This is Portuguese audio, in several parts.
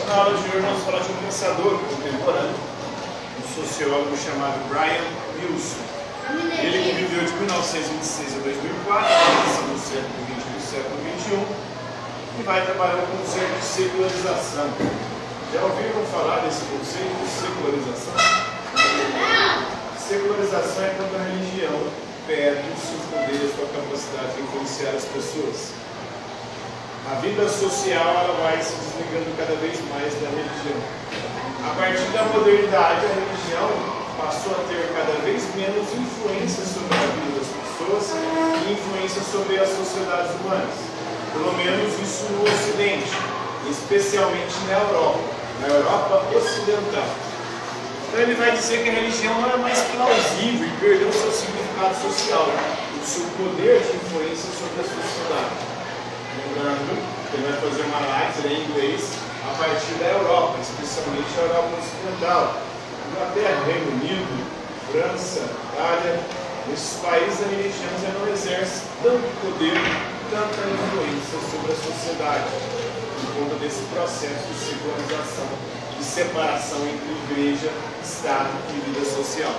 Na aula de hoje vamos falar de um pensador contemporâneo, um sociólogo chamado Brian Wilson. Ele que viveu de 1926 a 2004, no século XX e no século XXI, e vai trabalhar com o conceito de secularização. Já ouviram falar desse conceito de secularização? Secularização é quando a religião perde o seu poder, a sua capacidade de influenciar as pessoas. A vida social ela vai se desligando cada vez mais da religião. A partir da modernidade, a religião passou a ter cada vez menos influência sobre a vida das pessoas e influência sobre as sociedades humanas. Pelo menos isso no Ocidente, especialmente na Europa ocidental. Então ele vai dizer que a religião não é mais plausível e perdeu o seu significado social, o seu poder de influência sobre a sociedade. Lembrando que ele vai fazer uma análise em inglês a partir da Europa, especialmente a Europa Ocidental. Inglaterra, Reino Unido, França, Itália, nesses países a religião já não exerce tanto poder, tanta influência sobre a sociedade, por conta desse processo de secularização, de separação entre igreja, Estado e vida social.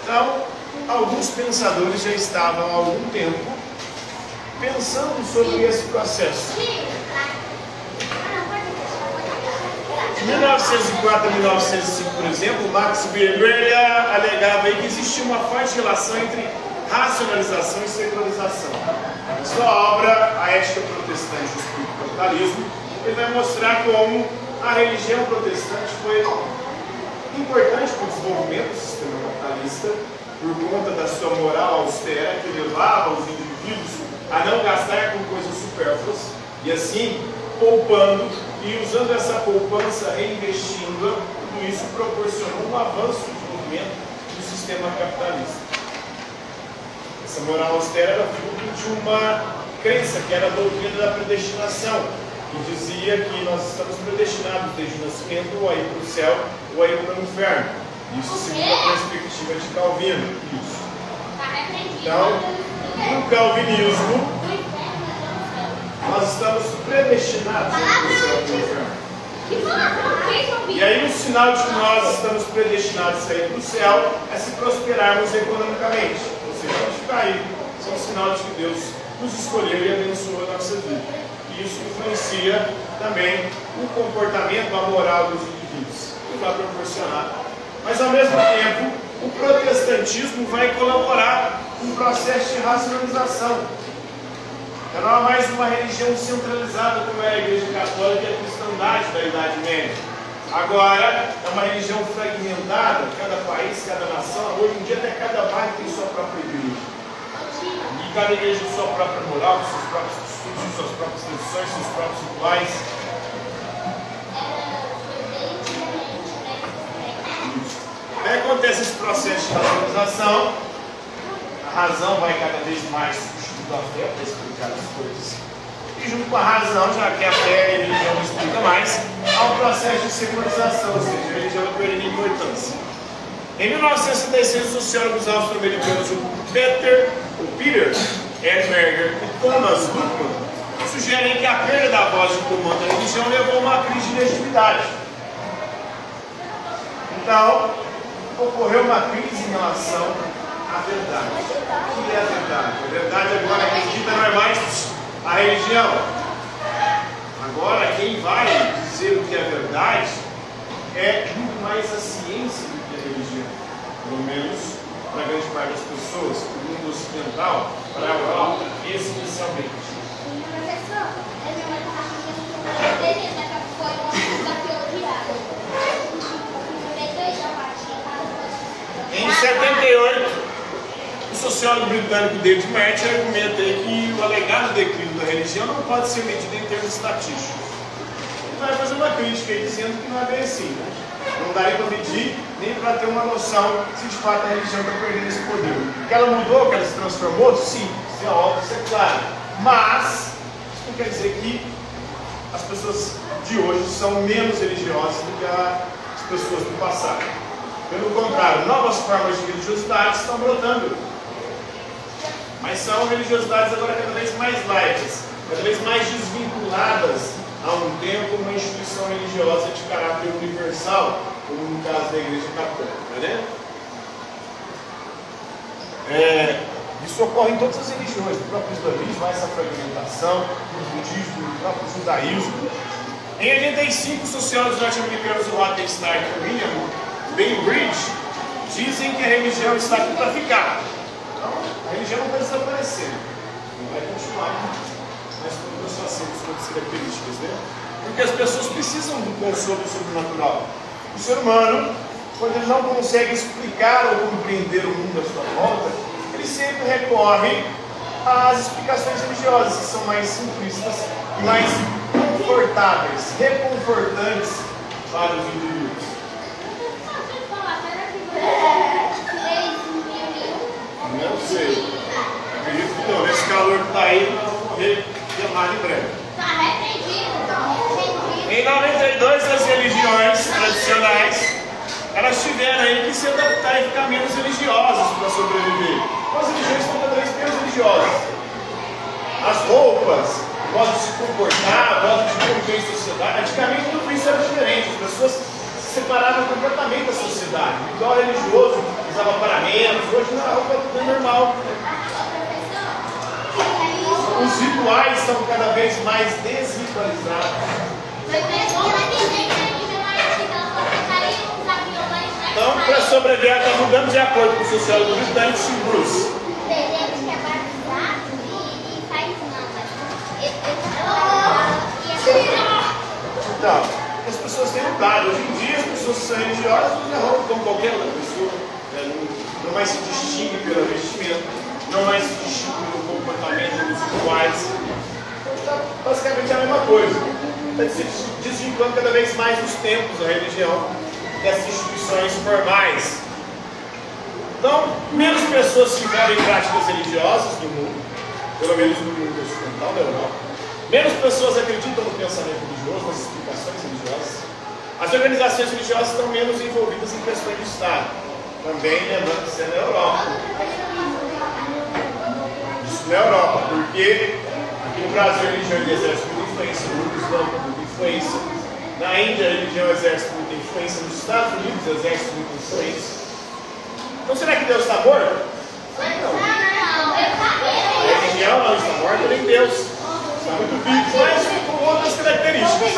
Então, alguns pensadores já estavam há algum tempo pensando sobre esse processo. De 1904 a 1905, por exemplo, Max Weber alegava aí que existia uma forte relação entre racionalização e secularização. Em sua obra, A Ética Protestante e o Espírito do Capitalismo, ele vai mostrar como a religião protestante foi importante para o desenvolvimento do sistema capitalista, por conta da sua moral austera, que levava os indivíduos a não gastar com coisas supérfluas, e assim, poupando e usando essa poupança, reinvestindo-a, tudo isso proporcionou um avanço do desenvolvimento do sistema capitalista. Essa moral austera era fruto de uma crença, que era a doutrina da predestinação, que dizia que nós estamos predestinados desde o nascimento ou a ir para o céu ou a ir para o inferno. Isso segundo a perspectiva de Calvino. Isso. Então, no calvinismo, nós estamos predestinados a ir para o céu e o inferno. E aí o sinal de que nós estamos predestinados a ir para o céu é se prosperarmos economicamente. Ou seja, a gente ficar aí. Isso é um sinal de que Deus nos escolheu e abençoou a nossa vida. E isso influencia também o comportamento, a moral dos indivíduos, que vai proporcionar. Mas ao mesmo tempo, o protestantismo vai colaborar com o processo de racionalização. Já não há mais uma religião centralizada como era a Igreja Católica e a cristandade da Idade Média. Agora é uma religião fragmentada, cada país, cada nação. Hoje em dia até cada bairro tem sua própria igreja. E cada igreja tem sua própria moral, seus próprios costumes, suas próprias tradições, seus próprios rituais. Aí acontece esse processo de racionalização, a razão vai cada vez mais substituindo a fé para explicar as coisas. E junto com a razão, já que a fé e a religião não explica mais, há um processo de secularização, ou seja, a religião vai perdendo importância. Em 1966, os sociólogos austro-americanos Peter Edberger e Thomas Luckmann sugerem que a perda da voz de comando da religião levou a uma crise de legitimidade. Então, ocorreu uma crise em relação à verdade. O que é a verdade? A verdade agora acredita não é mais a religião. Agora quem vai dizer o que é verdade é muito mais a ciência do que a religião. Pelo menos para grande parte das pessoas, para o mundo ocidental, para a Europa especialmente. Em 78, o sociólogo britânico David Martin argumenta que o alegado declínio da religião não pode ser medido em termos estatísticos. Ele vai fazer uma crítica aí dizendo que não é bem assim, né? Não daria para medir nem para ter uma noção se de fato a religião está perdendo esse poder. Que ela mudou, que ela se transformou? Sim, isso é óbvio, isso é claro. Mas isso não quer dizer que as pessoas de hoje são menos religiosas do que as pessoas do passado. Pelo contrário, novas formas de religiosidade estão brotando. Mas são religiosidades agora cada vez mais laicas. cada vez mais desvinculadas a um tempo uma instituição religiosa de caráter universal, como no caso da Igreja Católica. Tá vendo? Isso ocorre em todas as religiões, no próprio islamismo, há essa fragmentação, no budismo, no próprio judaísmo. Em 85, os sociólogos norte-americanos Walter Stark e William Bainbridge dizem que a religião está aqui para ficar. Então, a religião não vai desaparecer, não vai continuar, mas com as suas características, né? Porque as pessoas precisam do consolo sobrenatural. O ser humano, quando ele não consegue explicar ou compreender o mundo à sua volta, ele sempre recorre às explicações religiosas, que são mais simplistas e mais confortáveis, reconfortantes para os indivíduos. Não sei. Acredito que não. Nesse calor que está aí, nós vamos morrer queimado em breve. Em 92, as religiões tradicionais elas tiveram aí que se adaptar e ficar menos religiosas para sobreviver. As religiões estão cada vez menos religiosas. As roupas, o modo de se comportar, o modo de conviver em sociedade, antigamente tudo isso era diferente. As pessoas se separavam completamente da sociedade. O ritual religioso usava paramentos, hoje não, a roupa é tudo normal. Os rituais estão cada vez mais desritualizados. Então, para sobreviver, está mudando de acordo com o sociólogo britânico Tim Bruce. Então, as pessoas têm mudado. Hoje em dia, as pessoas que são religiosas usam roupa como qualquer outra pessoa. Não mais se distingue pelo vestimento, não mais se distingue pelo comportamento dos rituais. Então, basicamente é a mesma coisa. Está se desvinculando cada vez mais dos templos da religião, dessas instituições formais. Então, menos pessoas tiveram em práticas religiosas no mundo, pelo menos no mundo ocidental da Europa. Menos pessoas acreditam no pensamento religioso, nas explicações religiosas. As organizações religiosas estão menos envolvidas em questões de Estado. Também lembrando que isso é na Europa. Isso na Europa, porque aqui no Brasil a religião exerce muita influência, no mundo islâmico muita influência. Na Índia a religião exerce muita influência, nos Estados Unidos exerce muita influência. Então será que Deus está morto? Não. A religião não está morta, nem Deus. Está muito vivo, mas com outras características.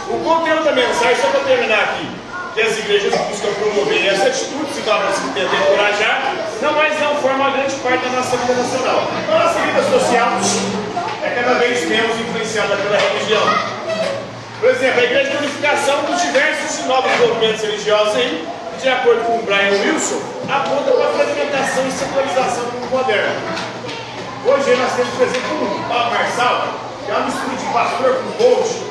O conteúdo da mensagem, só para terminar aqui, que as igrejas buscam promover essa atitude, se cobram se tenta encorajar, não forma uma grande parte da nossa vida nacional. Então a nossa vida social é cada vez menos influenciada pela religião. Por exemplo, a Igreja de Unificação dos diversos e novos movimentos religiosos aí, de acordo com o Brian Wilson, aponta para a fragmentação e secularização do mundo moderno. Hoje nós temos, por exemplo, o Papa Marçal, que é uma mistura de pastor com coach,